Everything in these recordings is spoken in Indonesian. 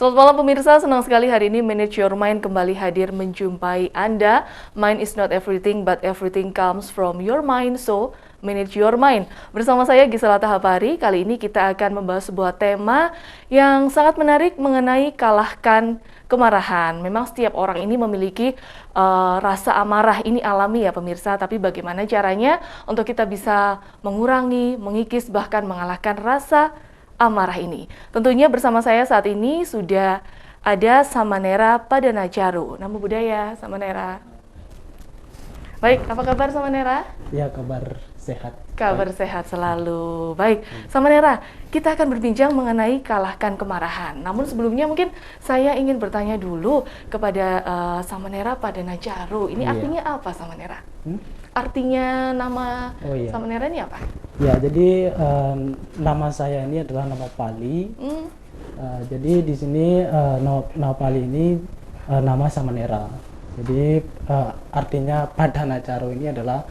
Selamat malam pemirsa, senang sekali hari ini Manage Your Mind kembali hadir menjumpai Anda. Mind is not everything, but everything comes from your mind, so manage your mind. Bersama saya Gisela Tahapari, kali ini kita akan membahas sebuah tema yang sangat menarik mengenai kalahkan kemarahan. Memang setiap orang ini memiliki rasa amarah, ini alami ya pemirsa, tapi bagaimana caranya untuk kita bisa mengurangi, mengikis, bahkan mengalahkan rasa amarah ini. Tentunya bersama saya saat ini sudah ada Samanera Padanacaru. Nama budaya Samanera. Baik, apa kabar Samanera? Ya, kabar sehat. Kabar sehat selalu. Baik, Samanera, kita akan berbincang mengenai kalahkan kemarahan. Namun sebelumnya mungkin saya ingin bertanya dulu kepada Samanera Padanacaru. Ini artinya apa Samanera? Artinya nama Samanera ini apa? Ya, jadi nama saya ini adalah nama Pali. Jadi di sini nama Pali ini nama Samanera. Jadi artinya Padanacaru ini adalah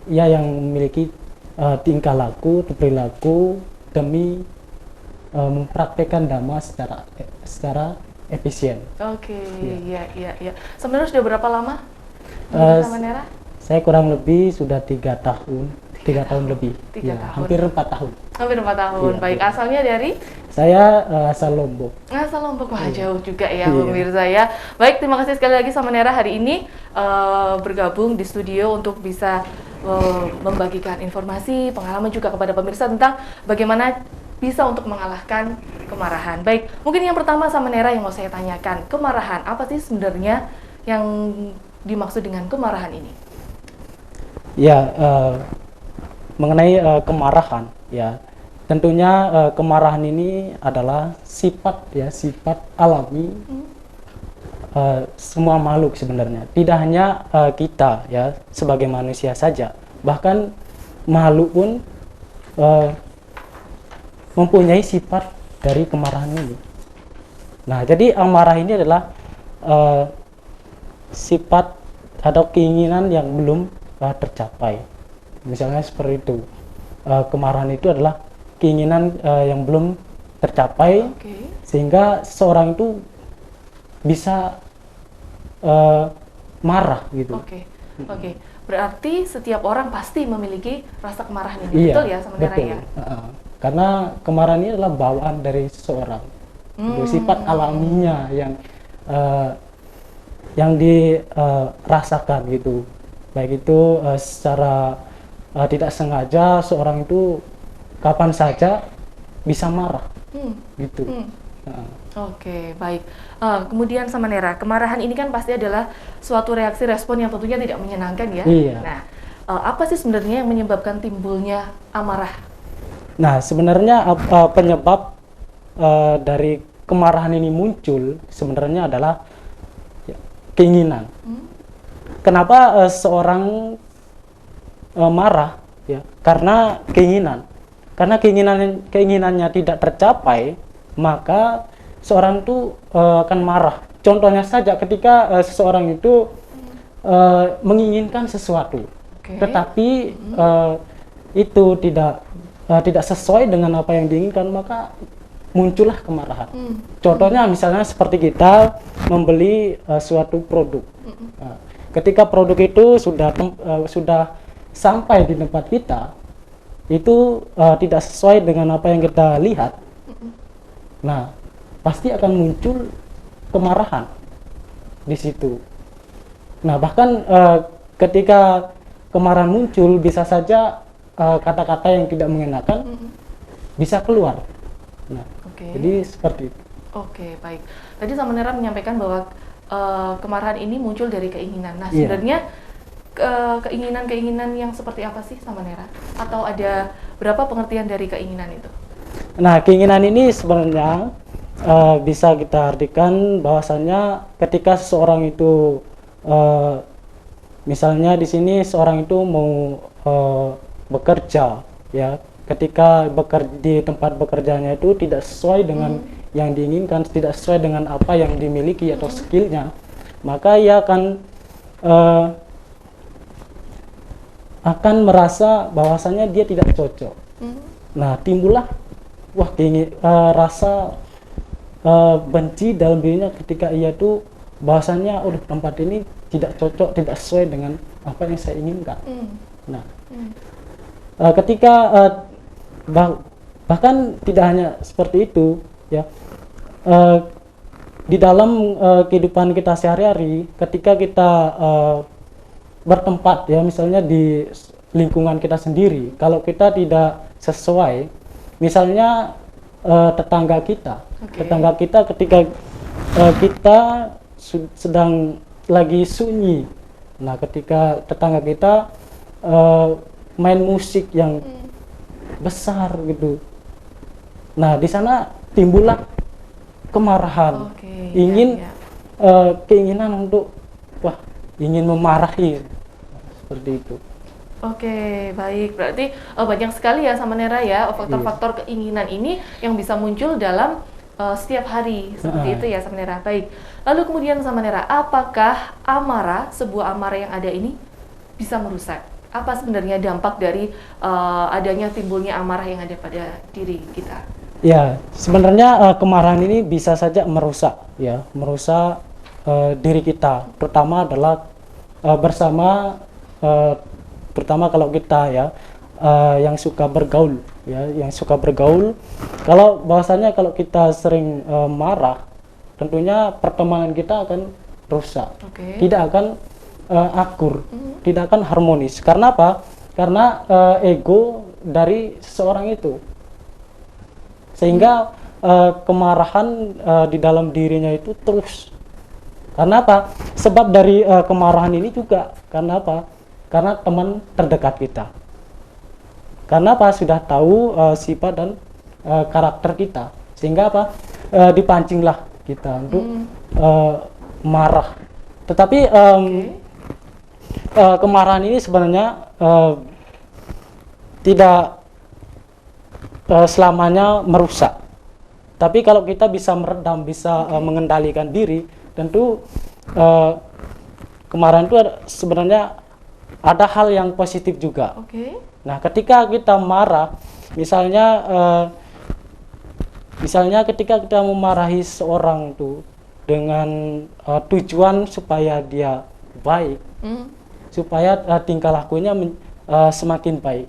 ya yang memiliki tingkah laku, perilaku demi mempraktekkan dhamma secara efisien. Oke, ya. Sebenarnya sudah berapa lama Samanera? Saya kurang lebih sudah 3 tahun. 3 tahun lebih. 3 ya, tahun. Hampir 4 tahun. Hampir 4 tahun. Ya, baik, asalnya dari? Saya asal Lombok. Asal Lombok, wah jauh juga ya pemirsa ya. Baik, terima kasih sekali lagi Samanera hari ini bergabung di studio untuk bisa membagikan informasi, pengalaman juga kepada pemirsa tentang bagaimana bisa untuk mengalahkan kemarahan. Baik, mungkin yang pertama Samanera yang mau saya tanyakan, kemarahan apa sih sebenarnya yang dimaksud dengan kemarahan ini? Ya, mengenai kemarahan, ya tentunya kemarahan ini adalah sifat alami semua makhluk sebenarnya. Tidak hanya kita ya sebagai manusia saja, bahkan makhluk pun mempunyai sifat dari kemarahan ini. Nah, jadi amarah ini adalah sifat atau keinginan yang belum tercapai. Misalnya seperti itu. Kemarahan itu adalah keinginan yang belum tercapai, sehingga seseorang itu bisa marah gitu. Oke. Berarti setiap orang pasti memiliki rasa kemarahan ini, betul ya Samanera ya? Karena kemarahan ini adalah bawaan dari seseorang. Sifat alaminya yang dirasakan gitu. Baik itu secara tidak sengaja seorang itu kapan saja bisa marah gitu. Oke, baik. Kemudian Samanera, kemarahan ini kan pasti adalah suatu reaksi respon yang tentunya tidak menyenangkan ya. Nah, apa sih sebenarnya yang menyebabkan timbulnya amarah? Nah, sebenarnya penyebab dari kemarahan ini muncul sebenarnya adalah keinginan. Kenapa seorang marah? Ya, karena keinginan. Karena keinginannya tidak tercapai, maka seorang itu akan marah. Contohnya saja ketika seseorang itu menginginkan sesuatu, tetapi itu tidak sesuai dengan apa yang diinginkan, maka muncullah kemarahan. Contohnya misalnya seperti kita membeli suatu produk. Ketika produk itu sudah sampai di tempat kita, itu tidak sesuai dengan apa yang kita lihat. Nah, pasti akan muncul kemarahan di situ. Nah, bahkan ketika kemarahan muncul, bisa saja kata-kata yang tidak mengenakan bisa keluar. Nah, jadi seperti itu. Oke, baik. Tadi Samanera menyampaikan bahwa kemarahan ini muncul dari keinginan. Nah, sebenarnya keinginan-keinginan yang seperti apa sih Samanera? Atau ada berapa pengertian dari keinginan itu? Nah, keinginan ini sebenarnya bisa kita artikan bahwasannya ketika seseorang itu misalnya di sini seorang itu mau bekerja, ya, ketika di tempat bekerjanya itu tidak sesuai dengan yang diinginkan, tidak sesuai dengan apa yang dimiliki atau skillnya, maka ia akan merasa bahwasannya dia tidak cocok. Nah, timbullah rasa benci dalam dirinya ketika ia tuh bahasanya udah tempat ini tidak cocok, tidak sesuai dengan apa yang saya inginkan. Nah, ketika bahkan tidak hanya seperti itu ya, di dalam kehidupan kita sehari-hari, ketika kita bertempat ya, misalnya di lingkungan kita sendiri, kalau kita tidak sesuai, misalnya tetangga kita ketika kita sedang lagi sunyi, nah ketika tetangga kita main musik yang besar gitu, nah di sana timbullah kemarahan, ingin keinginan untuk ingin memarahi, seperti itu. Oke, baik. Berarti banyak sekali ya Samanera ya faktor-faktor keinginan ini yang bisa muncul dalam setiap hari, seperti itu ya Samanera. Baik. Lalu kemudian Samanera, apakah amarah, sebuah amarah yang ada ini bisa merusak? Apa sebenarnya dampak dari adanya timbulnya amarah yang ada pada diri kita? Ya, sebenarnya kemarahan ini bisa saja merusak ya, merusak diri kita, terutama adalah bersama terutama kalau kita ya yang suka bergaul ya, yang suka bergaul. Kalau bahwasanya kalau kita sering marah, tentunya pertemanan kita akan rusak, tidak akan akur, tidak akan harmonis. Karena apa? Karena ego dari seseorang itu, sehingga kemarahan di dalam dirinya itu terus. Karena apa? Sebab dari kemarahan ini juga karena apa? Karena teman terdekat kita. Karena apa? Sudah tahu sifat dan karakter kita, sehingga apa? Dipancinglah kita untuk marah. Tetapi kemarahan ini sebenarnya tidak selamanya merusak. Tapi kalau kita bisa meredam, bisa mengendalikan diri, tentu kemarahan itu sebenarnya ada hal yang positif juga. Nah, ketika kita marah, misalnya ketika kita memarahi seorang tuh dengan tujuan supaya dia baik, supaya tingkah lakunya semakin baik.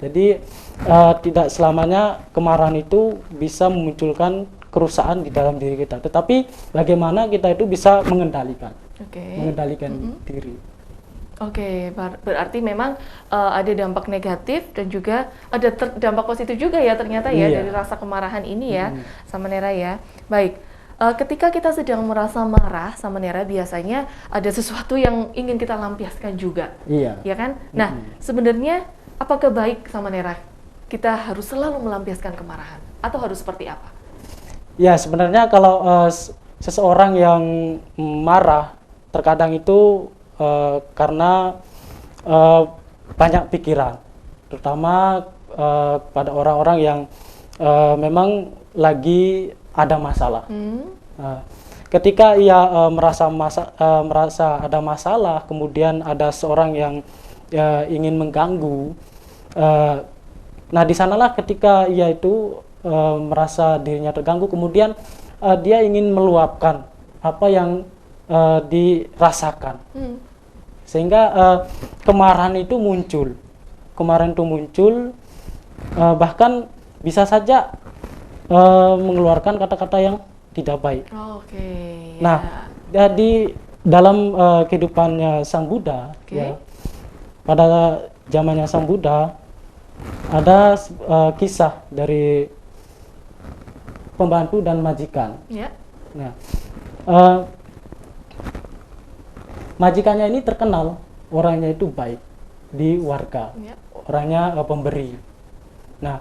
Jadi tidak selamanya kemarahan itu bisa memunculkan kerusakan di dalam diri kita, tetapi bagaimana kita itu bisa mengendalikan diri. Berarti memang ada dampak negatif dan juga ada dampak positif juga ya ternyata ya dari rasa kemarahan ini ya, Samanera ya. Baik, ketika kita sedang merasa marah, Samanera, biasanya ada sesuatu yang ingin kita lampiaskan juga, ya kan? Nah, sebenarnya apakah baik Samanera kita harus selalu melampiaskan kemarahan atau harus seperti apa? Ya, sebenarnya kalau seseorang yang marah terkadang itu karena banyak pikiran, terutama pada orang-orang yang memang lagi ada masalah. Ketika ia merasa ada masalah, kemudian ada seorang yang ingin mengganggu, nah di sanalah ketika ia itu merasa dirinya terganggu, kemudian dia ingin meluapkan apa yang dirasakan, sehingga kemarahan itu muncul. Bahkan bisa saja mengeluarkan kata-kata yang tidak baik. Nah, di dalam kehidupannya Sang Buddha, ya, pada zamannya Sang Buddha ada kisah dari pembantu dan majikan. Nah, majikannya ini terkenal orangnya itu baik di warga, orangnya pemberi. Nah,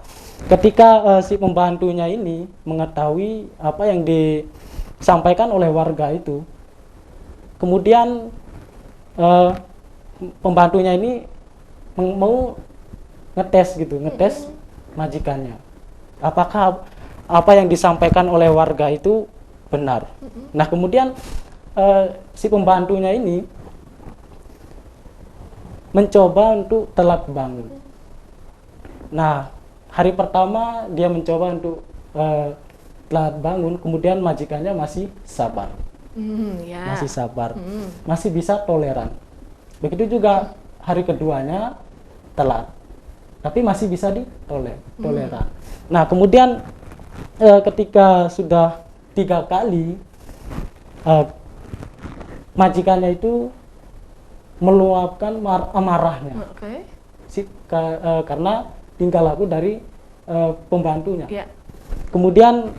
ketika si pembantunya ini mengetahui apa yang disampaikan oleh warga itu, kemudian pembantunya ini mau ngetes majikannya, apakah apa yang disampaikan oleh warga itu benar. Nah, kemudian si pembantunya ini mencoba untuk telat bangun. Nah, hari pertama dia mencoba untuk telat bangun, kemudian majikannya masih sabar, Ya. masih sabar, masih bisa toleran. Begitu juga hari keduanya telat, tapi masih bisa toleran. Nah, kemudian ketika sudah 3 kali, majikannya itu meluapkan amarahnya Oke. karena tingkah laku dari pembantunya. Ya. Kemudian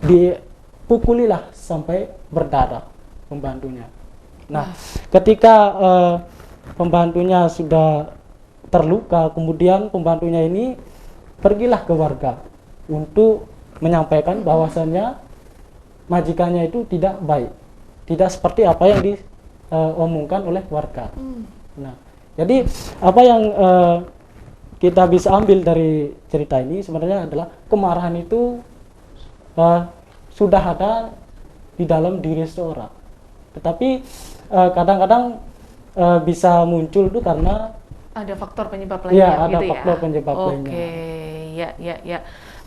dipukulilah sampai berdarah pembantunya. Nah, ketika pembantunya sudah terluka, kemudian pembantunya ini pergilah ke warga untuk menyampaikan bahwasannya majikannya itu tidak baik, tidak seperti apa yang diomongkan oleh warga. Nah, jadi apa yang kita bisa ambil dari cerita ini sebenarnya adalah kemarahan itu sudah ada di dalam diri seseorang, tetapi kadang-kadang bisa muncul itu karena Ada faktor penyebab ya lainnya ada gitu ya. faktor penyebab lainnya. Oke, ya.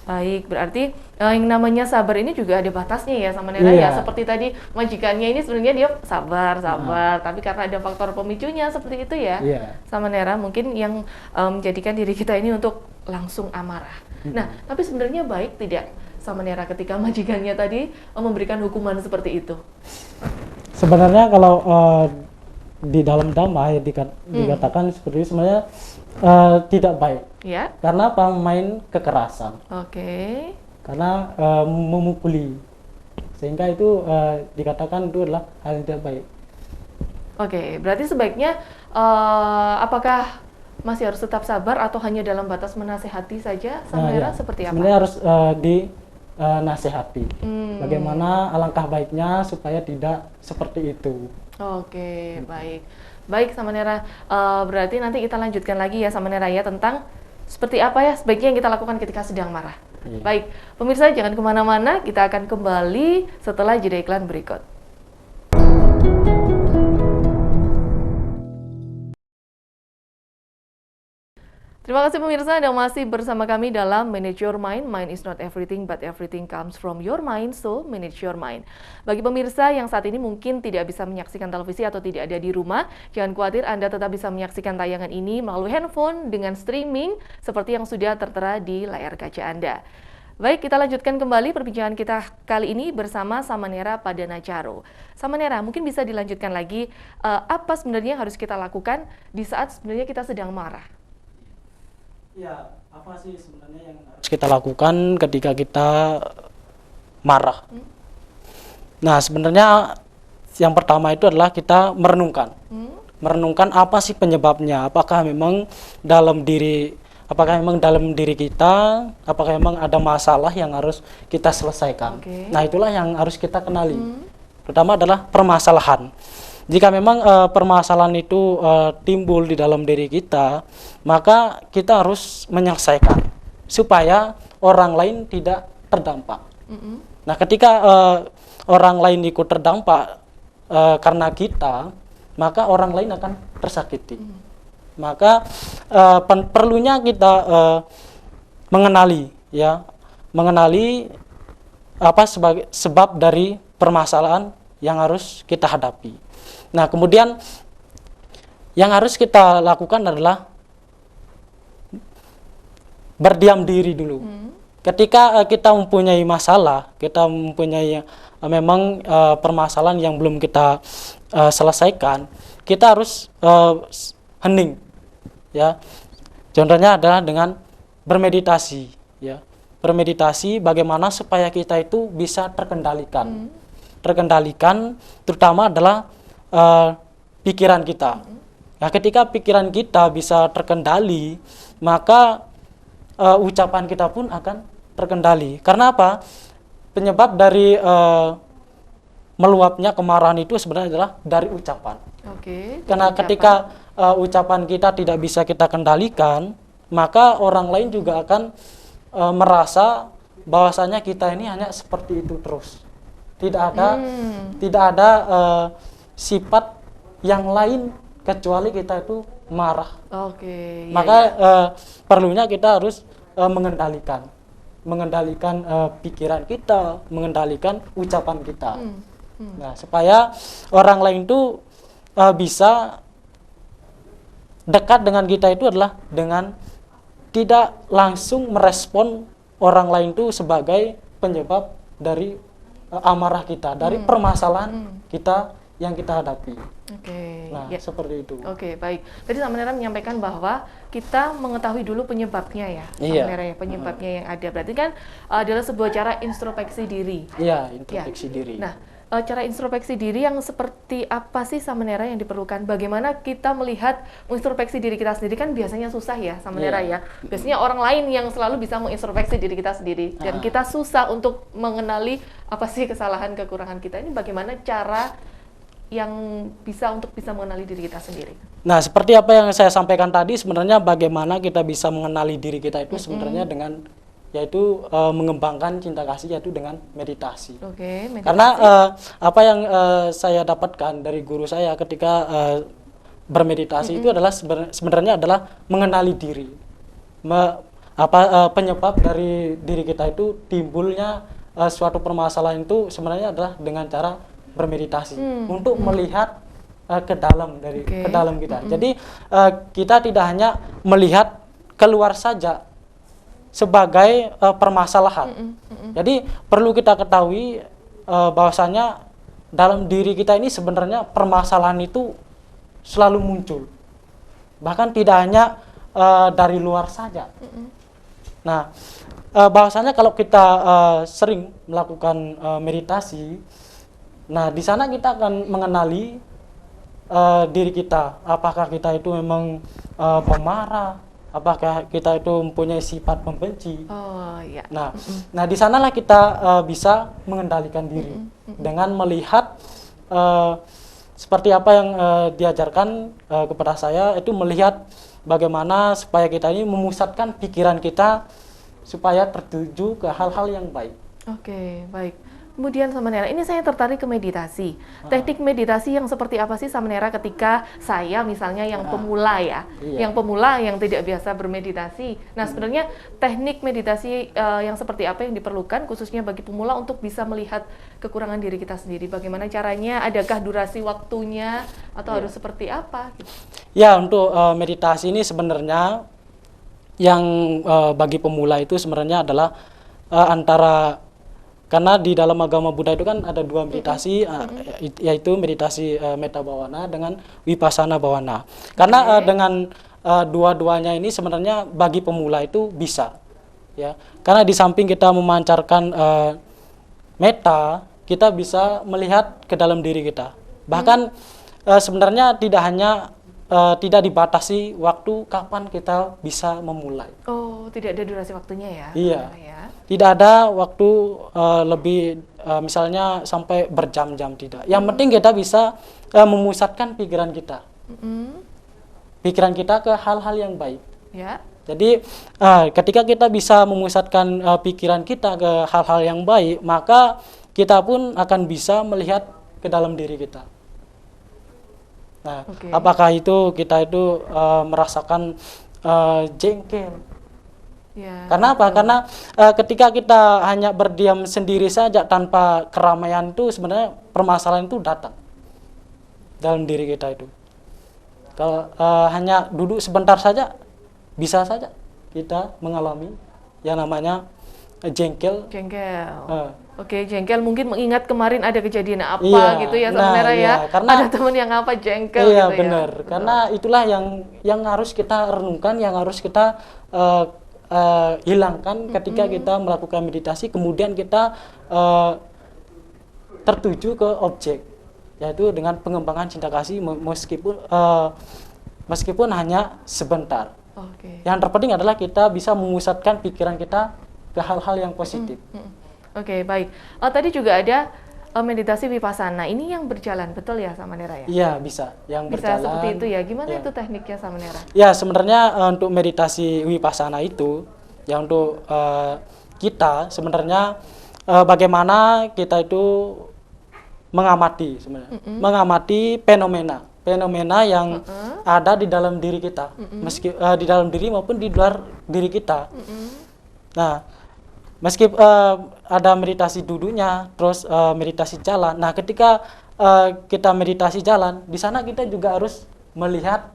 Baik, berarti yang namanya sabar ini juga ada batasnya ya sama Nera ya. Iya. Seperti tadi majikannya ini sebenarnya dia sabar, tapi karena ada faktor pemicunya seperti itu ya. Iya. Sama Nera mungkin yang menjadikan diri kita ini untuk langsung amarah. Nah, tapi sebenarnya baik tidak sama Nera ketika majikannya tadi memberikan hukuman seperti itu? Sebenarnya kalau di dalam damai dikatakan seperti itu sebenarnya tidak baik. Ya. Karena apa? Main kekerasan. Oke. Karena memukuli. Sehingga itu dikatakan itu adalah hal yang tidak baik. Oke, berarti sebaiknya apakah masih harus tetap sabar atau hanya dalam batas menasehati saja sama Nera seperti apa? Sebenarnya harus dinasehati. Bagaimana alangkah baiknya supaya tidak seperti itu. Oke, baik. Baik sama Nera, berarti nanti kita lanjutkan lagi ya sama Nera ya tentang seperti apa ya sebaiknya yang kita lakukan ketika sedang marah. Iya. Baik, pemirsa jangan kemana-mana, kita akan kembali setelah jeda iklan berikut. Terima kasih pemirsa, Anda masih bersama kami dalam Manage Your Mind. Mind is not everything, but everything comes from your mind, so manage your mind. Bagi pemirsa yang saat ini mungkin tidak bisa menyaksikan televisi atau tidak ada di rumah, jangan khawatir, Anda tetap bisa menyaksikan tayangan ini melalui handphone dengan streaming seperti yang sudah tertera di layar kaca Anda. Baik, kita lanjutkan kembali perbincangan kita kali ini bersama Samanera Padanacaro. Samanera, mungkin bisa dilanjutkan lagi, apa sebenarnya yang harus kita lakukan di saat sebenarnya kita sedang marah? Ya, apa sih sebenarnya yang harus kita lakukan ketika kita marah? Nah, sebenarnya yang pertama itu adalah kita merenungkan. Merenungkan apa sih penyebabnya? Apakah memang dalam diri kita, apakah memang ada masalah yang harus kita selesaikan? Oke. Nah, itulah yang harus kita kenali. Pertama adalah permasalahan. Jika memang permasalahan itu timbul di dalam diri kita, maka kita harus menyelesaikan supaya orang lain tidak terdampak. Nah, ketika orang lain ikut terdampak karena kita, maka orang lain akan tersakiti. Maka perlunya kita mengenali apa sebagai sebab dari permasalahan yang harus kita hadapi. Nah, kemudian yang harus kita lakukan adalah berdiam diri dulu. Ketika kita mempunyai masalah, kita mempunyai memang permasalahan yang belum kita selesaikan, kita harus hening. Ya, contohnya adalah dengan bermeditasi. Ya, bermeditasi bagaimana supaya kita itu bisa terkendalikan. Terkendalikan, terutama adalah pikiran kita. Nah, ketika pikiran kita bisa terkendali, maka ucapan kita pun akan terkendali. Karena apa? Penyebab dari meluapnya kemarahan itu sebenarnya adalah dari ucapan. Oke. Karena ketika ucapan kita tidak bisa kita kendalikan, maka orang lain juga akan merasa bahwasanya kita ini hanya seperti itu terus. Tidak ada sifat yang lain kecuali kita itu marah. Oke. Maka perlunya kita harus mengendalikan. mengendalikan pikiran kita, mengendalikan ucapan kita. Nah, supaya orang lain itu bisa dekat dengan kita itu adalah dengan tidak langsung merespon orang lain itu sebagai penyebab dari amarah kita, dari permasalahan kita yang kita hadapi. Oke. Nah, Ya. seperti itu. Oke, baik. Tadi Samanera menyampaikan bahwa kita mengetahui dulu penyebabnya ya, Iya. Samanera ya, penyebabnya yang ada. Berarti kan adalah sebuah cara introspeksi diri. Iya, introspeksi diri. Nah, cara introspeksi diri yang seperti apa sih Samanera yang diperlukan? Bagaimana kita melihat introspeksi diri kita sendiri kan biasanya susah ya Samanera Iya. ya. Biasanya orang lain yang selalu bisa mengintrospeksi diri kita sendiri dan kita susah untuk mengenali apa sih kesalahan kekurangan kita. Ini bagaimana cara yang bisa mengenali diri kita sendiri? Nah, seperti apa yang saya sampaikan tadi, sebenarnya bagaimana kita bisa mengenali diri kita itu sebenarnya dengan yaitu mengembangkan cinta kasih, yaitu dengan meditasi. Oke, meditasi. Karena apa yang saya dapatkan dari guru saya ketika bermeditasi itu adalah sebenarnya adalah mengenali diri. Penyebab dari diri kita itu timbulnya suatu permasalahan itu sebenarnya adalah dengan cara bermeditasi untuk melihat ke dalam ke dalam kita. Jadi kita tidak hanya melihat keluar saja sebagai permasalahan. Jadi perlu kita ketahui bahwasanya dalam diri kita ini sebenarnya permasalahan itu selalu muncul. Bahkan tidak hanya dari luar saja. Nah, bahwasanya kalau kita sering melakukan meditasi, nah di sana kita akan mengenali diri kita. Apakah kita itu memang pemarah? Apakah kita itu mempunyai sifat pembenci? Oh iya. Nah di sanalah kita bisa mengendalikan diri dengan melihat seperti apa yang diajarkan kepada saya, itu melihat bagaimana supaya kita ini memusatkan pikiran kita supaya tertuju ke hal-hal yang baik. Oke, baik. Kemudian Samanera, ini saya tertarik ke meditasi. Teknik meditasi yang seperti apa sih Samanera ketika saya misalnya yang pemula ya, yang pemula yang tidak biasa bermeditasi. Nah sebenarnya teknik meditasi yang seperti apa yang diperlukan khususnya bagi pemula untuk bisa melihat kekurangan diri kita sendiri? Bagaimana caranya? Adakah durasi waktunya atau harus seperti apa? Gitu. Ya, untuk meditasi ini sebenarnya yang bagi pemula itu sebenarnya adalah antara, karena di dalam agama Buddha itu kan ada dua meditasi, yaitu meditasi metta bhavana dengan vipassana bhavana. Karena dengan dua-duanya ini sebenarnya bagi pemula itu bisa, ya. Karena di samping kita memancarkan metta, kita bisa melihat ke dalam diri kita. Bahkan sebenarnya tidak dibatasi waktu kapan kita bisa memulai. Oh, tidak ada durasi waktunya ya? Iya. Ya. Tidak ada waktu lebih misalnya sampai berjam-jam, tidak. Yang penting kita bisa memusatkan pikiran kita. Pikiran kita ke hal-hal yang baik. Ya. Jadi ketika kita bisa memusatkan pikiran kita ke hal-hal yang baik, maka kita pun akan bisa melihat ke dalam diri kita. Nah, apakah itu kita itu merasakan jengkel? Ya, Karena apa? Karena ketika kita hanya berdiam sendiri saja tanpa keramaian itu sebenarnya permasalahan itu datang dalam diri kita itu. Kalau hanya duduk sebentar saja, bisa saja kita mengalami yang namanya jengkel. Oke, jengkel mungkin mengingat kemarin ada kejadian apa gitu ya Iya, Samanera ya. karena Ada teman yang apa jengkel iya, gitu benar. ya. Karena itulah yang harus kita renungkan, yang harus kita hilangkan ketika kita melakukan meditasi, kemudian kita tertuju ke objek, yaitu dengan pengembangan cinta kasih meskipun hanya sebentar. Yang terpenting adalah kita bisa memusatkan pikiran kita ke hal-hal yang positif. Oke, baik. Tadi juga ada meditasi vipassana. Ini yang berjalan, betul ya Samanera ya? Iya, bisa. Yang Bisa berjalan. seperti itu ya. Gimana itu tekniknya Samanera? Ya, sebenarnya untuk meditasi vipassana itu, ya untuk kita sebenarnya bagaimana kita itu mengamati sebenarnya, mengamati fenomena yang ada di dalam diri kita, meski di dalam diri maupun di luar diri kita. Nah, meski ada meditasi duduknya, terus meditasi jalan. Nah, ketika kita meditasi jalan, di sana kita juga harus melihat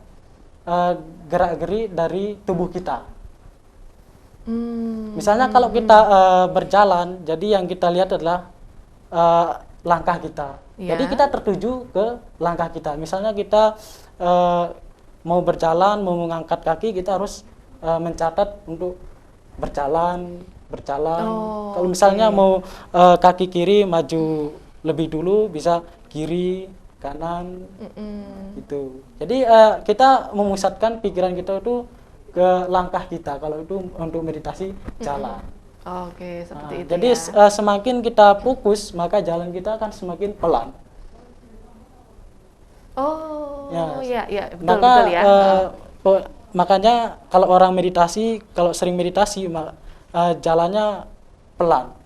gerak-gerik dari tubuh kita. Misalnya kalau kita berjalan, jadi yang kita lihat adalah langkah kita. Ya. Jadi kita tertuju ke langkah kita. Misalnya kita mau berjalan, mau mengangkat kaki, kita harus mencatat untuk berjalan. Oh, Kalau misalnya oke. mau kaki kiri maju lebih dulu, bisa kiri, kanan, gitu. Jadi kita memusatkan pikiran kita itu ke langkah kita. Kalau itu untuk meditasi jalan. Oke, seperti itu Jadi ya. semakin kita fokus, maka jalan kita akan semakin pelan. Oh, Ya. ya, betul, Maka betul ya. makanya kalau orang meditasi, kalau sering meditasi, jalannya pelan.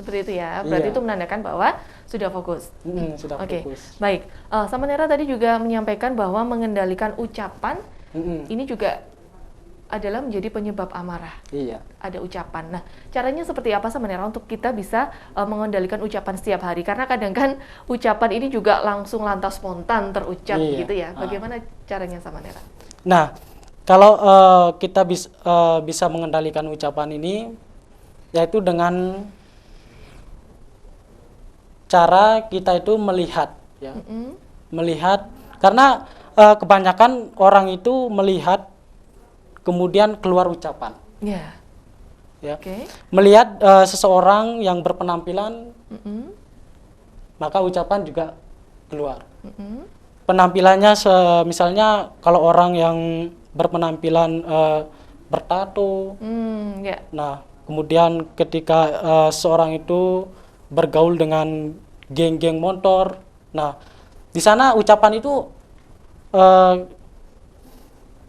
Seperti itu ya. Berarti Iya. itu menandakan bahwa sudah fokus. Sudah Oke, fokus. baik. Samanera tadi juga menyampaikan bahwa mengendalikan ucapan ini juga adalah menjadi penyebab amarah. Iya. Ada ucapan. Nah, caranya seperti apa Samanera untuk kita bisa mengendalikan ucapan setiap hari? Karena kadang kan ucapan ini juga langsung lantas spontan terucap Iya. gitu ya. Bagaimana caranya Samanera? Nah, kalau kita bisa mengendalikan ucapan ini, yaitu dengan cara kita itu melihat, ya, melihat. Karena kebanyakan orang itu melihat, kemudian keluar ucapan. Ya. Ya. Oke. Melihat seseorang yang berpenampilan, maka ucapan juga keluar. Penampilannya misalnya kalau orang yang berpenampilan bertato, Ya. nah kemudian ketika seorang itu bergaul dengan geng-geng motor, nah di sana ucapan itu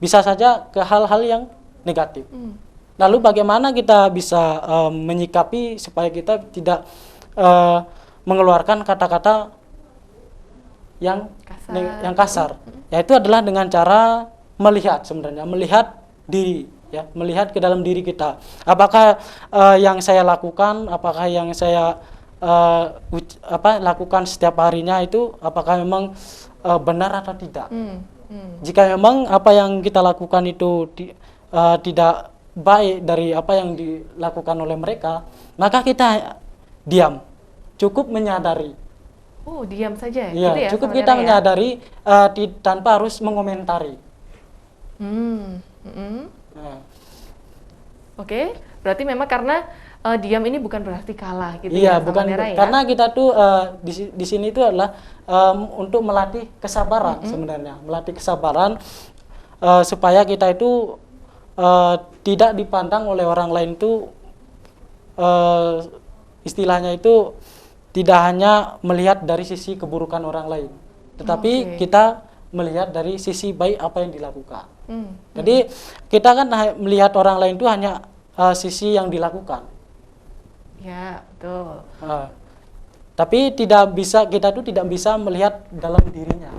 bisa saja ke hal-hal yang negatif. Lalu bagaimana kita bisa menyikapi supaya kita tidak mengeluarkan kata-kata yang kasar. Yaitu adalah dengan cara melihat, sebenarnya melihat diri, ya, melihat ke dalam diri kita. Apakah yang saya lakukan, apakah yang saya lakukan setiap harinya itu apakah memang benar atau tidak. Jika memang apa yang kita lakukan itu tidak baik dari apa yang dilakukan oleh mereka, maka kita diam, cukup menyadari. Oh, diam saja Ya, gitu ya. cukup Samanera kita ya? menyadari tanpa harus mengomentari. Nah, Oke, berarti memang karena diam ini bukan berarti kalah gitu iya, ya, bukan Samanera ya? karena kita tuh di sini itu adalah untuk melatih kesabaran sebenarnya, melatih kesabaran supaya kita itu tidak dipandang oleh orang lain itu istilahnya itu tidak hanya melihat dari sisi keburukan orang lain, tetapi kita melihat dari sisi baik apa yang dilakukan. Jadi kita kan melihat orang lain itu hanya sisi yang dilakukan. Ya, betul. Tapi kita tuh tidak bisa melihat dalam dirinya.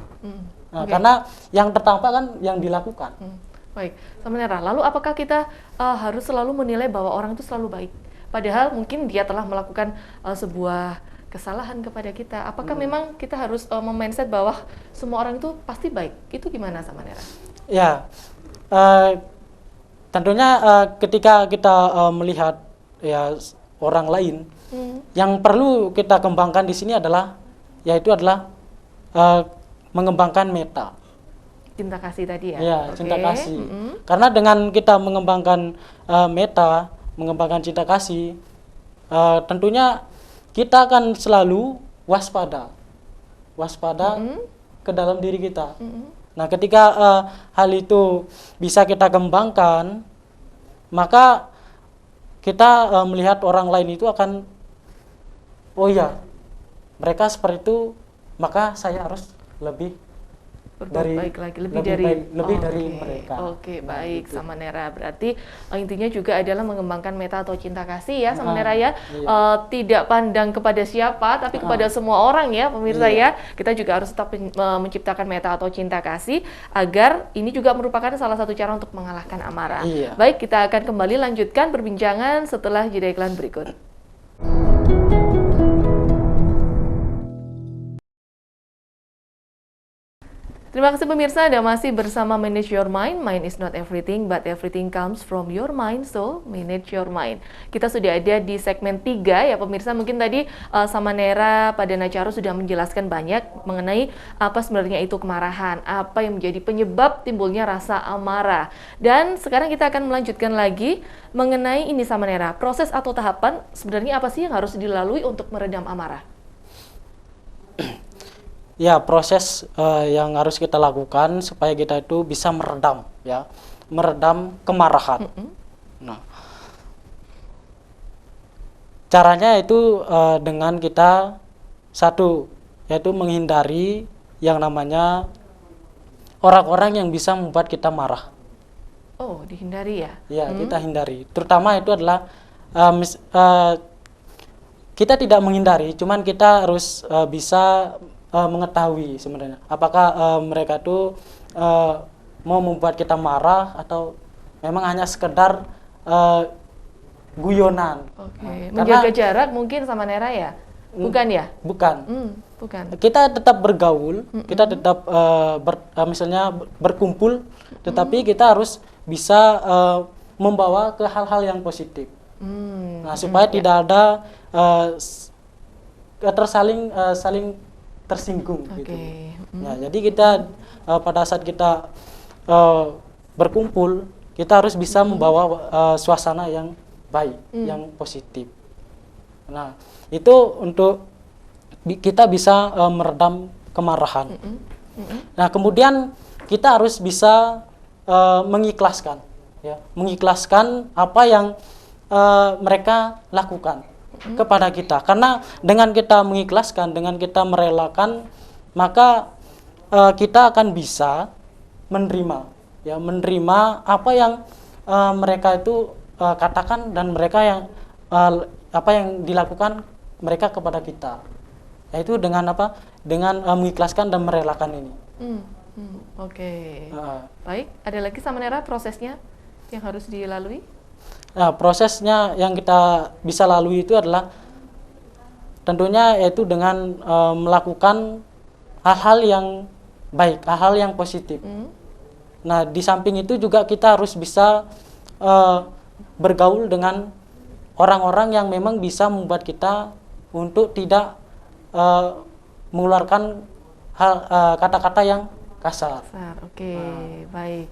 Karena yang tertampak kan yang dilakukan. Baik, Samanera. Lalu apakah kita harus selalu menilai bahwa orang itu selalu baik? Padahal mungkin dia telah melakukan sebuah kesalahan kepada kita. Apakah memang kita harus mindset bahwa semua orang itu pasti baik? Itu gimana, Samanera? Ya, tentunya ketika kita melihat ya orang lain, yang perlu kita kembangkan di sini adalah mengembangkan meta. Cinta kasih tadi ya? Ya, Oke. cinta kasih. Karena dengan kita mengembangkan meta, mengembangkan cinta kasih, tentunya kita akan selalu waspada ke dalam diri kita. Nah, ketika hal itu bisa kita kembangkan, maka kita melihat orang lain itu akan, oh iya, mereka seperti itu, maka saya harus lebih berbuat baik lagi, lebih dari oke. mereka. Oke, Nah, baik gitu. sama Nera. Berarti intinya juga adalah mengembangkan meta atau cinta kasih ya sama Ah, Nera ya. iya. Tidak pandang kepada siapa, tapi kepada semua orang ya, pemirsa Iya. ya. Kita juga harus tetap menciptakan meta atau cinta kasih agar ini juga merupakan salah satu cara untuk mengalahkan amarah. Iya. Baik, kita akan kembali lanjutkan perbincangan setelah jeda iklan berikut. Terima kasih pemirsa, Anda masih bersama Manage Your Mind. Mind is not everything, but everything comes from your mind, so manage your mind. Kita sudah ada di segmen 3 ya pemirsa. Mungkin tadi sama Nera, Pak Danacaro sudah menjelaskan banyak mengenai apa sebenarnya itu kemarahan, apa yang menjadi penyebab timbulnya rasa amarah. Dan sekarang kita akan melanjutkan lagi mengenai ini sama Nera. Proses atau tahapan sebenarnya apa sih yang harus dilalui untuk meredam amarah? Ya, proses yang harus kita lakukan supaya kita itu bisa meredam, ya, meredam kemarahan. Nah, caranya itu dengan kita satu, yaitu menghindari yang namanya orang-orang yang bisa membuat kita marah. Oh, dihindari ya? Ya, kita hindari. Terutama itu adalah kita tidak menghindari, cuman kita harus bisa mengetahui sebenarnya apakah mereka tuh mau membuat kita marah atau memang hanya sekedar guyonan. Oke, Nah, menjaga karena jarak mungkin sama Nera ya? Bukan ya? bukan. Bukan. Kita tetap bergaul, kita tetap misalnya berkumpul, tetapi kita harus bisa membawa ke hal-hal yang positif. Nah, supaya tidak ada saling tersinggung gitu. Nah, jadi kita pada saat kita berkumpul, kita harus bisa membawa suasana yang baik, yang positif. Nah, itu untuk kita bisa meredam kemarahan. Nah, kemudian kita harus bisa mengikhlaskan, ya, mengikhlaskan apa yang mereka lakukan kepada kita. Karena dengan kita mengikhlaskan, dengan kita merelakan, maka kita akan bisa menerima, ya, menerima apa yang mereka itu katakan dan mereka yang apa yang dilakukan mereka kepada kita. Yaitu dengan apa? Dengan mengikhlaskan dan merelakan ini. Oke. Baik, ada lagi sama Nera prosesnya yang harus dilalui? Nah, prosesnya yang kita bisa lalui itu adalah tentunya yaitu dengan melakukan hal-hal yang baik, hal-hal yang positif. Nah, di samping itu juga kita harus bisa bergaul dengan orang-orang yang memang bisa membuat kita untuk tidak mengeluarkan kata-kata yang kasar. Oke, baik.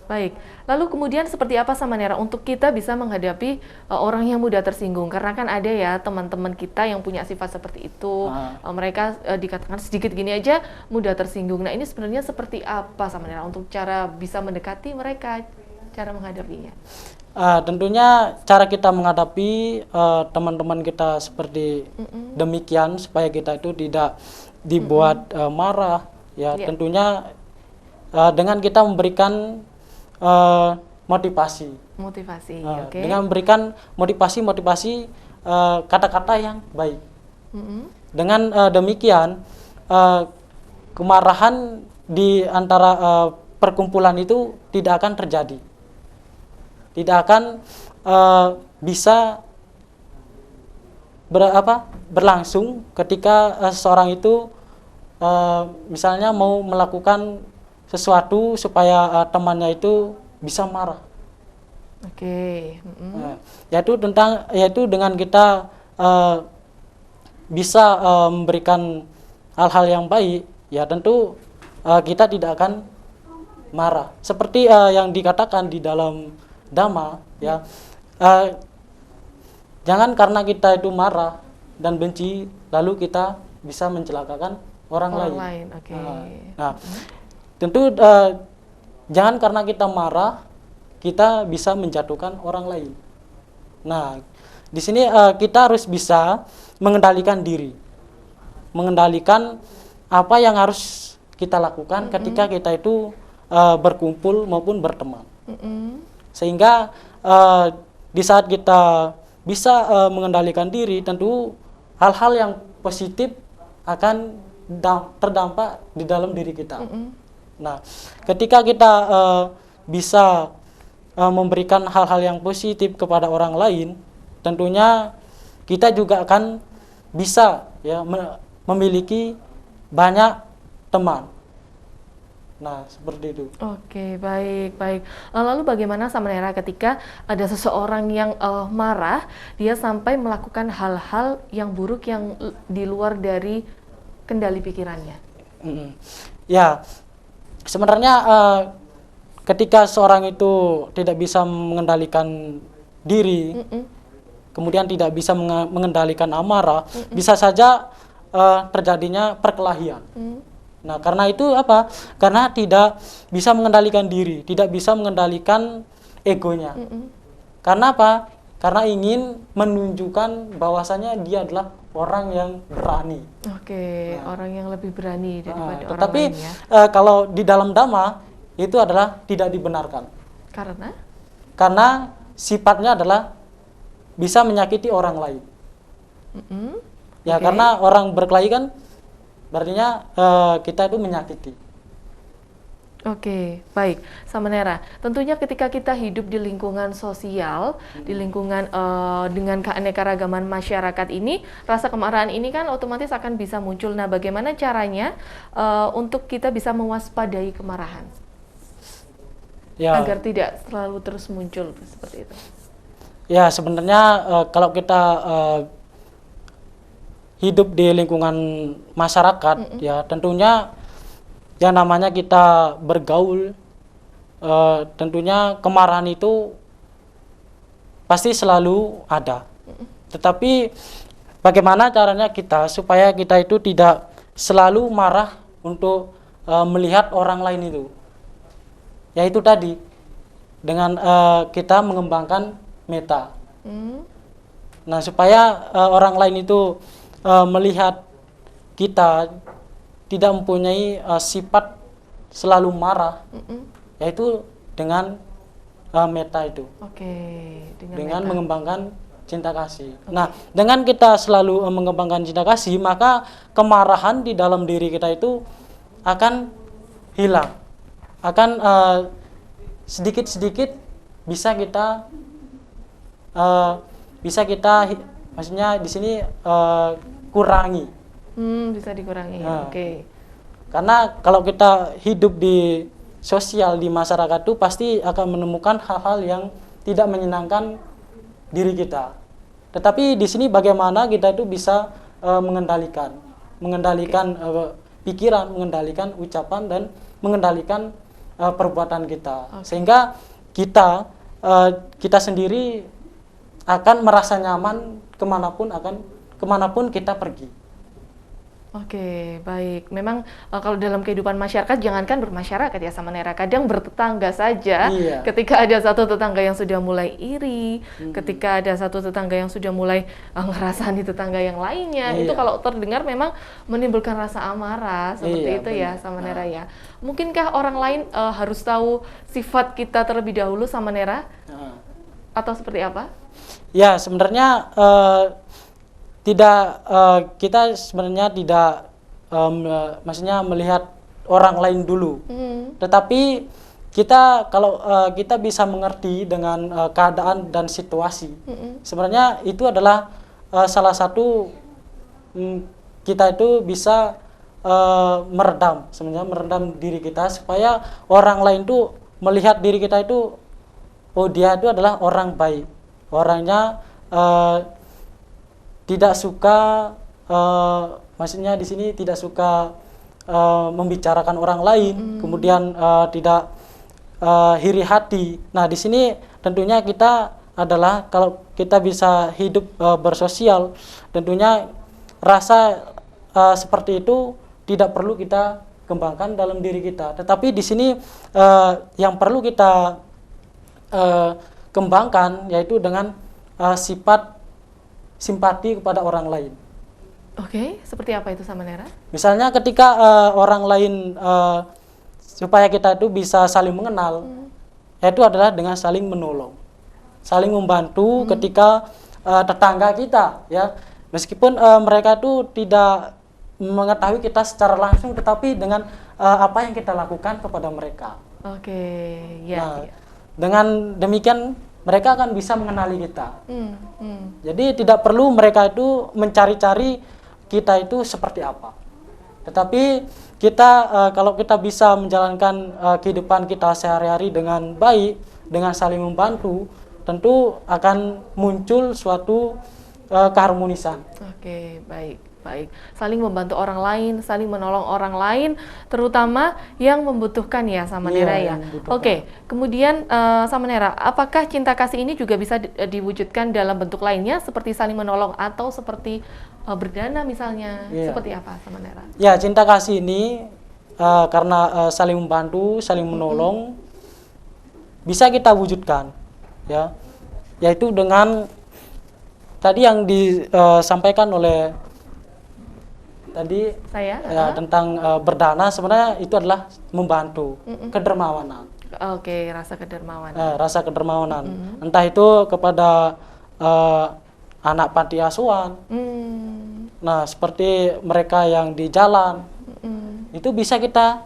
Baik, lalu kemudian seperti apa sama Nera untuk kita bisa menghadapi orang yang mudah tersinggung? Karena kan ada ya teman-teman kita yang punya sifat seperti itu, mereka dikatakan sedikit gini aja mudah tersinggung. Nah, ini sebenarnya seperti apa sama Nera untuk cara bisa mendekati mereka, cara menghadapinya? Tentunya cara kita menghadapi teman-teman kita seperti demikian supaya kita itu tidak dibuat marah, ya. Tentunya dengan kita memberikan motivasi. Oke. Dengan memberikan motivasi kata-kata yang baik. Dengan demikian kemarahan di antara perkumpulan itu tidak akan terjadi, tidak akan bisa berlangsung ketika seseorang itu misalnya mau melakukan sesuatu supaya temannya itu bisa marah. Oke. Yaitu dengan kita bisa memberikan hal-hal yang baik, ya tentu kita tidak akan marah. Seperti yang dikatakan di dalam Dhamma, ya, jangan karena kita itu marah dan benci lalu kita bisa mencelakakan orang lain. Oke. Nah, tentu jangan karena kita marah kita bisa menjatuhkan orang lain. Nah, di sini kita harus bisa mengendalikan diri, mengendalikan apa yang harus kita lakukan ketika kita itu berkumpul maupun berteman. Sehingga di saat kita bisa mengendalikan diri, tentu hal-hal yang positif akan terdampak di dalam diri kita. Nah, ketika kita bisa memberikan hal-hal yang positif kepada orang lain, tentunya kita juga akan bisa ya memiliki banyak teman. Nah, seperti itu. Oke, baik, baik. Lalu bagaimana Samanera ketika ada seseorang yang marah, dia sampai melakukan hal-hal yang buruk yang di luar dari kendali pikirannya? Ya, sebenarnya ketika seorang itu tidak bisa mengendalikan diri, kemudian tidak bisa mengendalikan amarah, bisa saja terjadinya perkelahian. Nah, karena itu apa? Karena tidak bisa mengendalikan diri, tidak bisa mengendalikan egonya. Karena apa? Karena ingin menunjukkan bahwasanya dia adalah orang yang berani. Oke, orang yang lebih berani daripada orang tetapi lainnya. kalau di dalam Dhamma itu adalah tidak dibenarkan. Karena? Karena sifatnya adalah bisa menyakiti orang lain. Ya, karena orang berkelahi kan berartinya kita itu menyakiti. Oke, baik. Samanera, tentunya ketika kita hidup di lingkungan sosial, di lingkungan dengan keanekaragaman masyarakat ini, rasa kemarahan ini kan otomatis akan bisa muncul. Nah, bagaimana caranya untuk kita bisa mewaspadai kemarahan? Ya. Agar tidak selalu terus muncul seperti itu. Ya, sebenarnya kalau kita hidup di lingkungan masyarakat, ya tentunya yang namanya kita bergaul, tentunya kemarahan itu pasti selalu ada. Tetapi bagaimana caranya kita supaya kita itu tidak selalu marah untuk melihat orang lain itu? Yaitu tadi dengan kita mengembangkan meta. Nah, supaya orang lain itu melihat kita tidak mempunyai sifat selalu marah, yaitu dengan meta itu. Oke, dengan mengembangkan cinta kasih. Nah, dengan kita selalu mengembangkan cinta kasih, maka kemarahan di dalam diri kita itu akan hilang, akan sedikit-sedikit bisa kita maksudnya di sini kurangi. Bisa dikurangi. Oke. Karena kalau kita hidup di sosial, di masyarakat itu pasti akan menemukan hal-hal yang tidak menyenangkan diri kita. Tetapi di sini bagaimana kita itu bisa mengendalikan pikiran, mengendalikan ucapan dan mengendalikan perbuatan kita. Sehingga kita sendiri akan merasa nyaman kemanapun kita pergi. Oke, baik. Memang kalau dalam kehidupan masyarakat, jangankan bermasyarakat ya Samanera, kadang bertetangga saja. Iya. Ketika ada satu tetangga yang sudah mulai iri, ketika ada satu tetangga yang sudah mulai ngerasani tetangga yang lainnya, itu kalau terdengar memang menimbulkan rasa amarah seperti itu ya Samanera ya. Mungkinkah orang lain harus tahu sifat kita terlebih dahulu Samanera? Atau seperti apa? Ya, sebenarnya kita sebenarnya tidak maksudnya melihat orang lain dulu. Tetapi kalau kita bisa mengerti dengan keadaan dan situasi, sebenarnya itu adalah salah satu kita itu bisa meredam diri kita supaya orang lain tuh melihat diri kita itu, oh dia itu adalah orang baik, orangnya tidak suka, maksudnya di sini tidak suka membicarakan orang lain, kemudian tidak iri hati. Nah, di sini tentunya kita adalah kalau kita bisa hidup bersosial, tentunya rasa seperti itu tidak perlu kita kembangkan dalam diri kita. Tetapi di sini yang perlu kita kembangkan yaitu dengan sifat simpati kepada orang lain. Oke, seperti apa itu Samanera? Misalnya ketika orang lain supaya kita itu bisa saling mengenal, yaitu adalah dengan saling menolong, saling membantu ketika tetangga kita, ya, meskipun mereka itu tidak mengetahui kita secara langsung, tetapi dengan apa yang kita lakukan kepada mereka. Oke, ya. Nah, dengan demikian mereka akan bisa mengenali kita. Jadi tidak perlu mereka itu mencari-cari kita itu seperti apa. Tetapi kita kalau kita bisa menjalankan kehidupan kita sehari-hari dengan baik, dengan saling membantu, tentu akan muncul suatu keharmonisan. Oke, baik. Baik, saling membantu orang lain, saling menolong orang lain, terutama yang membutuhkan ya Samanera ya. Iya, yang membutuhkan. Oke, kemudian Samanera, apakah cinta kasih ini juga bisa diwujudkan dalam bentuk lainnya seperti saling menolong atau seperti berdana misalnya? Iya. Seperti apa Samanera? Ya, cinta kasih ini karena saling membantu, saling menolong, bisa kita wujudkan, ya, yaitu dengan tadi yang disampaikan oleh tadi Saya? ya, tentang berdana, sebenarnya itu adalah membantu, kedermawanan. Oke, rasa kedermawanan. Rasa kedermawanan, entah itu kepada anak panti asuhan, nah seperti mereka yang di jalan, itu bisa kita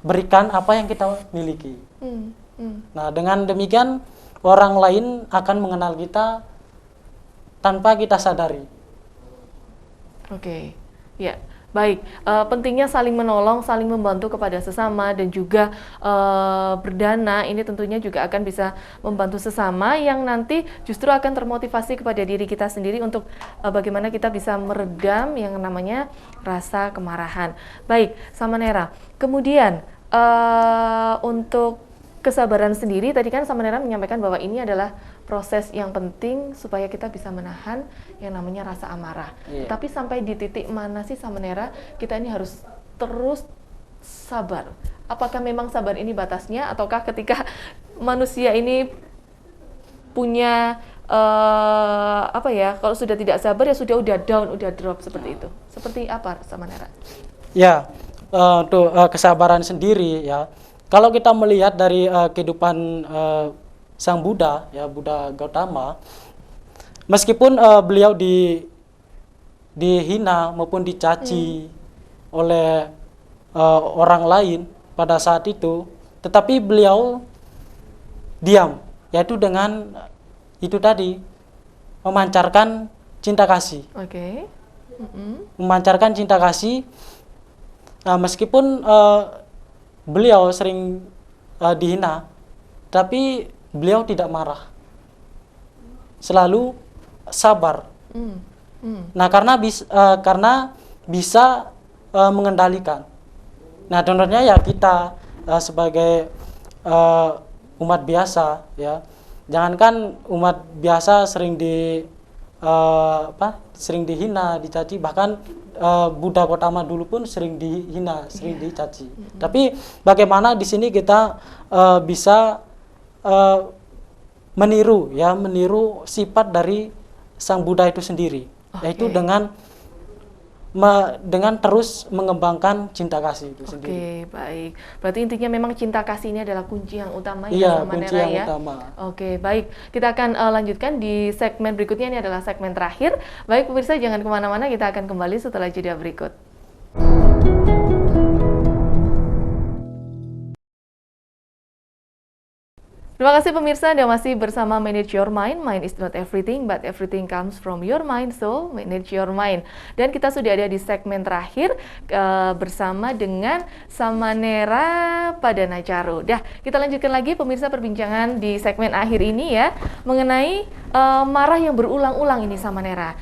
berikan apa yang kita miliki. Nah, dengan demikian orang lain akan mengenal kita tanpa kita sadari. Oke, ya, baik. Pentingnya saling menolong, saling membantu kepada sesama, dan juga berdana ini tentunya juga akan bisa membantu sesama yang nanti justru akan termotivasi kepada diri kita sendiri untuk bagaimana kita bisa meredam yang namanya rasa kemarahan. Baik, Samanera. Kemudian untuk kesabaran sendiri, tadi kan Samanera menyampaikan bahwa ini adalah proses yang penting supaya kita bisa menahan yang namanya rasa amarah. Iya. Tapi sampai di titik mana sih Samanera kita ini harus terus sabar? Apakah memang sabar ini batasnya, ataukah ketika manusia ini punya apa ya, kalau sudah tidak sabar ya sudah down, udah drop seperti itu? Seperti apa Samanera? Ya, untuk kesabaran sendiri ya. Kalau kita melihat dari kehidupan Sang Buddha, ya Buddha Gautama, meskipun beliau dihina maupun dicaci oleh orang lain pada saat itu, tetapi beliau diam, yaitu dengan itu tadi memancarkan cinta kasih. Oke. Memancarkan cinta kasih, meskipun beliau sering dihina, tapi beliau tidak marah, selalu sabar. Nah, karena bisa mengendalikan. Nah, contohnya ya kita sebagai umat biasa, ya, jangankan umat biasa sering sering dihina, dicaci, bahkan Buddha Gautama dulu pun sering dihina, sering dicaci. Tapi bagaimana di sini kita bisa meniru sifat dari Sang Buddha itu sendiri, yaitu dengan terus mengembangkan cinta kasih itu sendiri. Oke, baik. Berarti intinya memang cinta kasih ini adalah kunci yang utama Iya, ya Samanera kunci yang ya. utama. Oke, baik. Kita akan lanjutkan di segmen berikutnya, ini adalah segmen terakhir. Baik pemirsa, jangan kemana-mana, kita akan kembali setelah jeda berikut. Terima kasih pemirsa, Anda masih bersama Manage Your Mind. Mind is not everything, but everything comes from your mind, so manage your mind. Dan kita sudah ada di segmen terakhir bersama dengan Samanera Padanacaru. Dah, kita lanjutkan lagi pemirsa perbincangan di segmen akhir ini ya, mengenai marah yang berulang-ulang ini Samanera.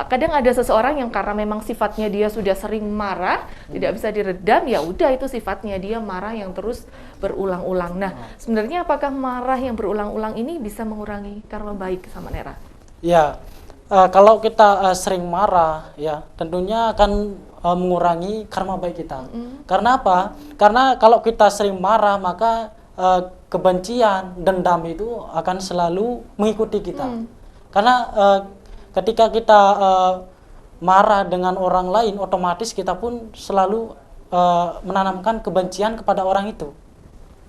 Kadang ada seseorang yang karena memang sifatnya dia sudah sering marah, tidak bisa diredam, ya udah itu sifatnya, dia marah yang terus berulang-ulang. Nah, sebenarnya apakah marah yang berulang-ulang ini bisa mengurangi karma baik Samanera? Ya, kalau kita sering marah, ya tentunya akan mengurangi karma baik kita. Karena apa? Karena kalau kita sering marah, maka kebencian, dendam itu akan selalu mengikuti kita. Karena ketika kita marah dengan orang lain, otomatis kita pun selalu menanamkan kebencian kepada orang itu.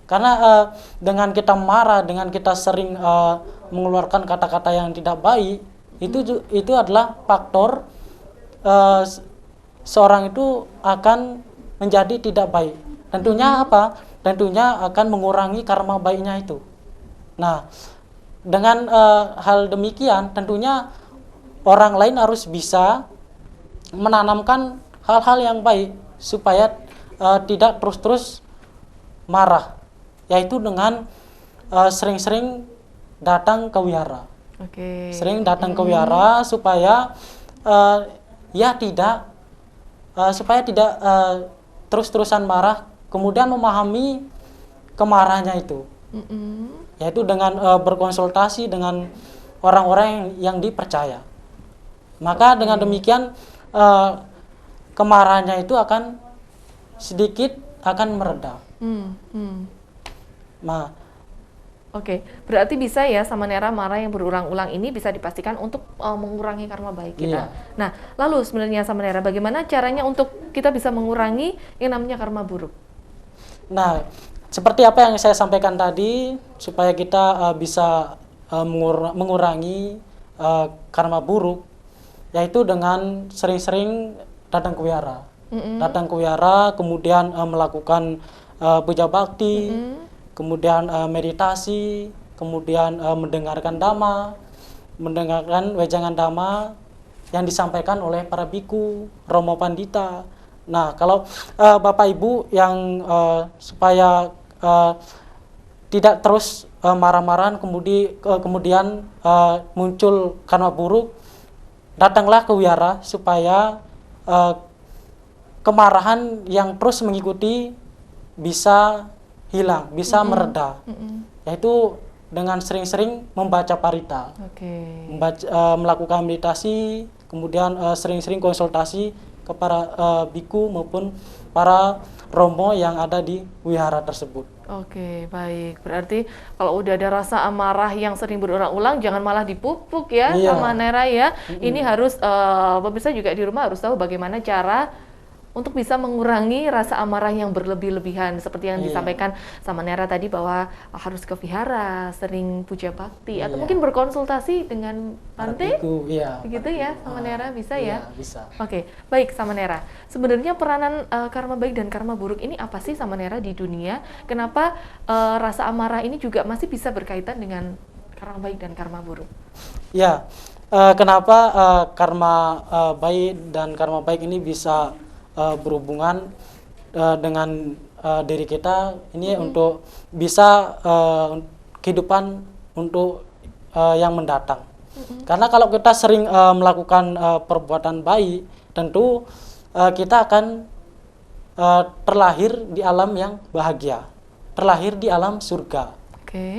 Karena dengan kita marah, dengan kita sering mengeluarkan kata-kata yang tidak baik, itu adalah faktor seorang itu akan menjadi tidak baik. Tentunya apa? Tentunya akan mengurangi karma baiknya itu. Nah, dengan hal demikian, tentunya orang lain harus bisa menanamkan hal-hal yang baik supaya tidak terus-terus marah, yaitu dengan sering-sering datang ke wihara. Sering datang ke wihara supaya supaya tidak terus-terusan marah, kemudian memahami kemarahannya itu, yaitu dengan berkonsultasi dengan orang-orang yang dipercaya. Maka dengan demikian kemarahannya itu akan sedikit akan mereda. Oke, berarti bisa ya Samanera marah yang berulang-ulang ini bisa dipastikan untuk mengurangi karma baik kita. Iya. Nah, lalu sebenarnya Samanera bagaimana caranya untuk kita bisa mengurangi yang namanya karma buruk? Nah, seperti apa yang saya sampaikan tadi, supaya kita bisa mengurangi karma buruk, yaitu dengan sering-sering datang ke wihara. Datang ke wihara, kemudian melakukan puja bakti, kemudian meditasi, kemudian mendengarkan dhamma, mendengarkan wejangan dhamma yang disampaikan oleh para biku, romo pandita. Nah, kalau Bapak Ibu yang supaya tidak terus marah-marahan kemudian muncul karma buruk, datanglah ke wihara supaya kemarahan yang terus mengikuti bisa hilang, bisa mereda, yaitu dengan sering-sering membaca parita, melakukan meditasi, kemudian sering-sering konsultasi kepada biku maupun para romo yang ada di wihara tersebut. Oke, baik. Berarti kalau udah ada rasa amarah yang sering berulang-ulang, jangan malah dipupuk ya, Samanera ya. Ini harus, pemirsa juga di rumah harus tahu bagaimana cara untuk bisa mengurangi rasa amarah yang berlebih-lebihan seperti yang disampaikan Samanera tadi, bahwa harus ke vihara, sering puja bakti, atau mungkin berkonsultasi dengan Bante, begitu ya Samanera, bisa ya? Bisa. Oke, baik Samanera. Sebenarnya peranan karma baik dan karma buruk ini apa sih Samanera di dunia? Kenapa rasa amarah ini juga masih bisa berkaitan dengan karma baik dan karma buruk? Ya, kenapa karma baik dan karma baik ini bisa berhubungan dengan diri kita ini untuk bisa kehidupan untuk yang mendatang. Karena kalau kita sering melakukan perbuatan baik, tentu kita akan terlahir di alam yang bahagia, terlahir di alam surga.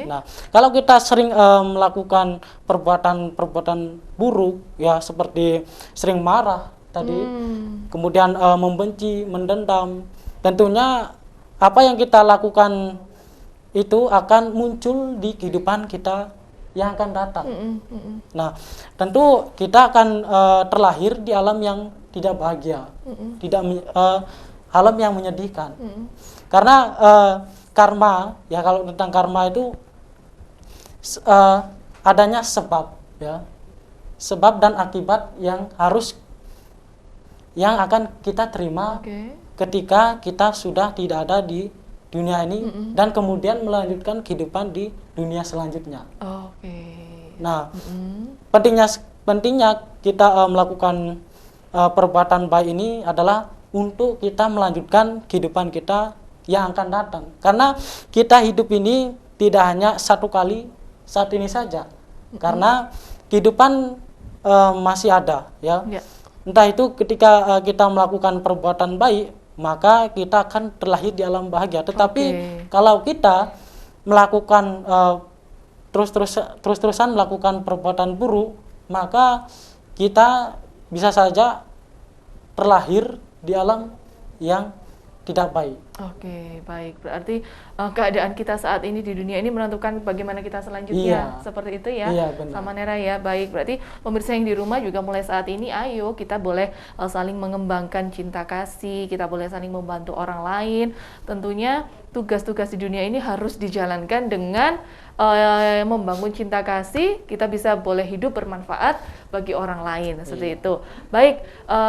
Nah, kalau kita sering melakukan perbuatan buruk, ya seperti sering marah tadi, kemudian membenci, mendendam, tentunya apa yang kita lakukan itu akan muncul di kehidupan kita yang akan datang. Nah, tentu kita akan terlahir di alam yang tidak bahagia, alam yang menyedihkan. Karena karma, ya kalau tentang karma itu adanya sebab, ya, sebab dan akibat yang akan kita terima ketika kita sudah tidak ada di dunia ini dan kemudian melanjutkan kehidupan di dunia selanjutnya. Nah, pentingnya kita melakukan perbuatan baik ini adalah untuk kita melanjutkan kehidupan kita yang akan datang. Karena kita hidup ini tidak hanya satu kali saat ini saja. Karena kehidupan masih ada, ya. Entah itu ketika kita melakukan perbuatan baik, maka kita akan terlahir di alam bahagia. Tetapi kalau kita melakukan terus-terusan melakukan perbuatan buruk, maka kita bisa saja terlahir di alam yang tidak baik. Oke, baik. Berarti keadaan kita saat ini di dunia ini menentukan bagaimana kita selanjutnya. Iya. Seperti itu ya, Iya, benar. sama Nera ya. Baik, berarti pemirsa yang di rumah juga mulai saat ini, ayo kita boleh saling mengembangkan cinta kasih, kita boleh saling membantu orang lain. Tentunya tugas-tugas di dunia ini harus dijalankan dengan membangun cinta kasih, kita bisa boleh hidup bermanfaat bagi orang lain, seperti itu. Baik,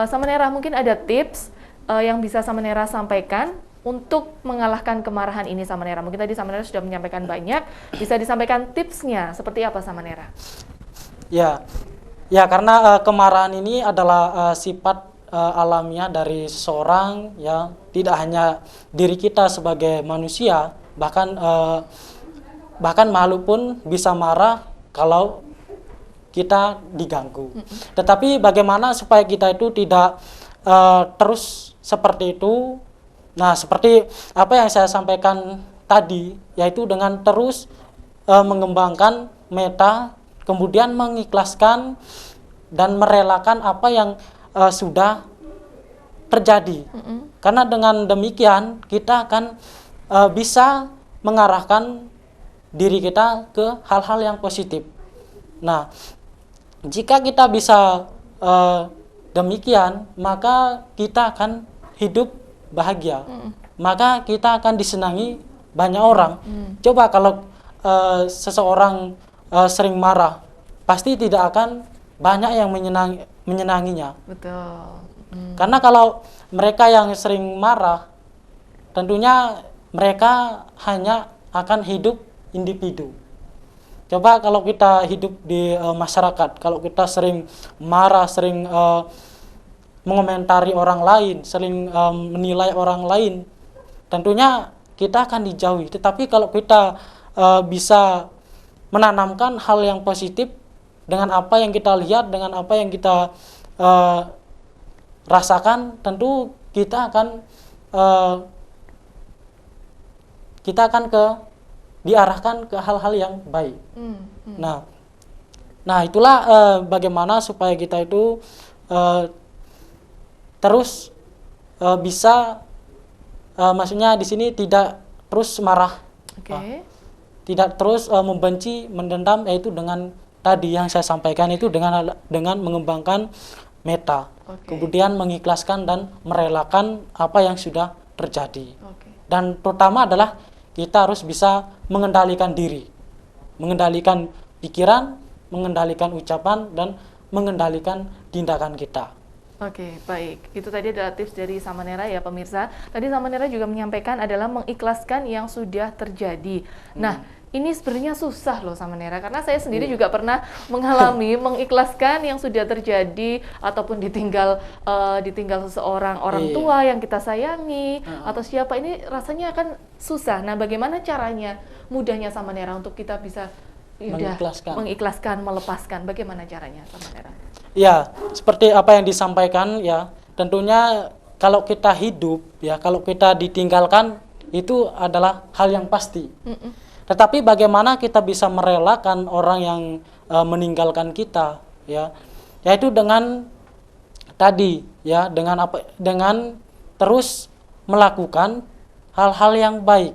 sama Nera mungkin ada tips yang bisa Samanera sampaikan untuk mengalahkan kemarahan ini, Samanera? Mungkin tadi Samanera sudah menyampaikan banyak, bisa disampaikan tipsnya seperti apa, Samanera? Ya, ya karena kemarahan ini adalah sifat alamiah dari seseorang, ya, tidak hanya diri kita sebagai manusia, bahkan makhluk pun bisa marah kalau kita diganggu. Tetapi bagaimana supaya kita itu tidak terus seperti itu? Nah, seperti apa yang saya sampaikan tadi, yaitu dengan terus mengembangkan meta, kemudian mengikhlaskan dan merelakan apa yang sudah terjadi. Karena dengan demikian kita akan bisa mengarahkan diri kita ke hal-hal yang positif. Nah, jika kita bisa demikian, maka kita akan hidup bahagia. Maka kita akan disenangi banyak orang. Coba kalau seseorang sering marah, pasti tidak akan banyak yang menyenanginya. Betul. Karena kalau mereka yang sering marah, tentunya mereka hanya akan hidup individu. Coba kalau kita hidup di masyarakat, kalau kita sering marah, sering mengomentari orang lain, sering menilai orang lain, tentunya kita akan dijauhi. Tetapi kalau kita bisa menanamkan hal yang positif dengan apa yang kita lihat, dengan apa yang kita rasakan, tentu kita akan diarahkan ke hal-hal yang baik. Nah itulah bagaimana supaya kita itu terus bisa, maksudnya di sini tidak terus marah, tidak terus membenci, mendendam, yaitu dengan tadi yang saya sampaikan itu dengan mengembangkan meta, kemudian mengikhlaskan dan merelakan apa yang sudah terjadi. Dan terutama adalah kita harus bisa mengendalikan diri, mengendalikan pikiran, mengendalikan ucapan, dan mengendalikan tindakan kita. Oke, baik. Itu tadi adalah tips dari Samanera ya pemirsa. Tadi Samanera juga menyampaikan adalah mengikhlaskan yang sudah terjadi. Nah, ini sebenarnya susah loh Samanera, karena saya sendiri juga pernah mengalami mengikhlaskan yang sudah terjadi ataupun ditinggal seseorang, orang tua yang kita sayangi atau siapa, ini rasanya akan susah. Nah, bagaimana caranya, mudahnya Samanera untuk kita bisa mengikhlaskan, melepaskan? Bagaimana caranya Samanera? Ya, seperti apa yang disampaikan ya, tentunya kalau kita hidup ya, kalau kita ditinggalkan itu adalah hal yang pasti. Tetapi bagaimana kita bisa merelakan orang yang meninggalkan kita ya, yaitu dengan tadi ya, dengan terus melakukan hal-hal yang baik.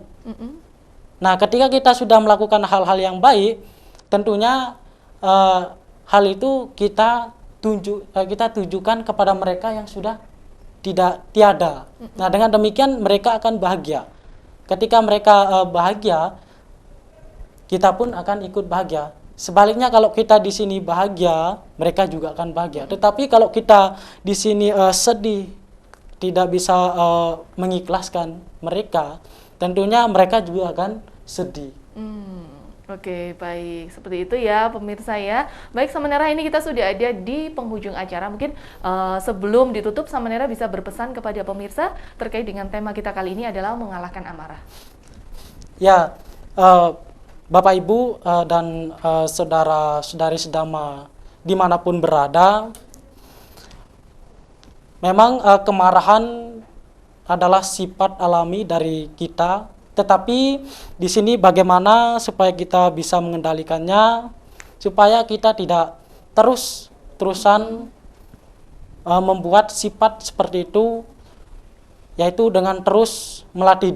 Nah, ketika kita sudah melakukan hal-hal yang baik, tentunya hal itu kita tujukan kepada mereka yang sudah tiada. Nah, dengan demikian mereka akan bahagia. Ketika mereka bahagia, kita pun akan ikut bahagia. Sebaliknya kalau kita di sini bahagia, mereka juga akan bahagia. Tetapi kalau kita di sini sedih, tidak bisa mengikhlaskan mereka, tentunya mereka juga akan sedih. Oke, baik. Seperti itu ya pemirsa ya. Baik, Samanera, ini kita sudah ada di penghujung acara. Mungkin sebelum ditutup, Samanera bisa berpesan kepada pemirsa terkait dengan tema kita kali ini adalah mengalahkan amarah. Ya, Bapak Ibu dan saudara-saudari sedama dimanapun berada, memang kemarahan adalah sifat alami dari kita, tetapi di sini bagaimana supaya kita bisa mengendalikannya, supaya kita tidak terus-terusan membuat sifat seperti itu yaitu dengan terus melatih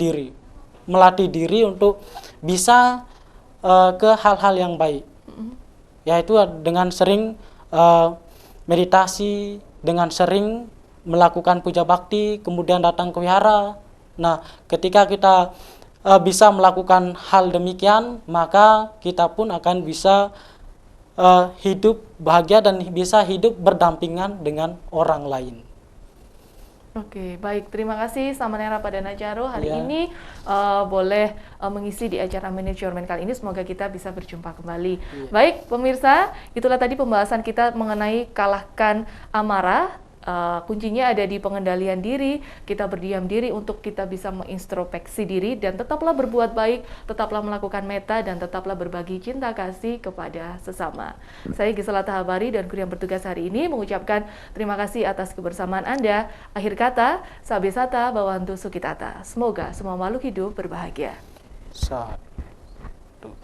diri untuk bisa ke hal-hal yang baik, yaitu dengan sering meditasi, dengan sering melakukan puja bakti, kemudian datang ke wihara. Nah, ketika kita bisa melakukan hal demikian, maka kita pun akan bisa hidup bahagia dan bisa hidup berdampingan dengan orang lain. Oke, baik. Terima kasih Samanera Padana Caro hari Iya. ini boleh mengisi di acara Manage Your Mind kali ini. Semoga kita bisa berjumpa kembali. Iya. Baik, pemirsa, itulah tadi pembahasan kita mengenai kalahkan amarah. Kuncinya ada di pengendalian diri, kita berdiam diri untuk kita bisa mengintrospeksi diri dan tetaplah berbuat baik, tetaplah melakukan meta dan tetaplah berbagi cinta kasih kepada sesama. Saya Gisela Tahabari dan kru yang bertugas hari ini mengucapkan terima kasih atas kebersamaan Anda. Akhir kata, sabe sata bawantu sukitata. Semoga semua makhluk hidup berbahagia. Satu,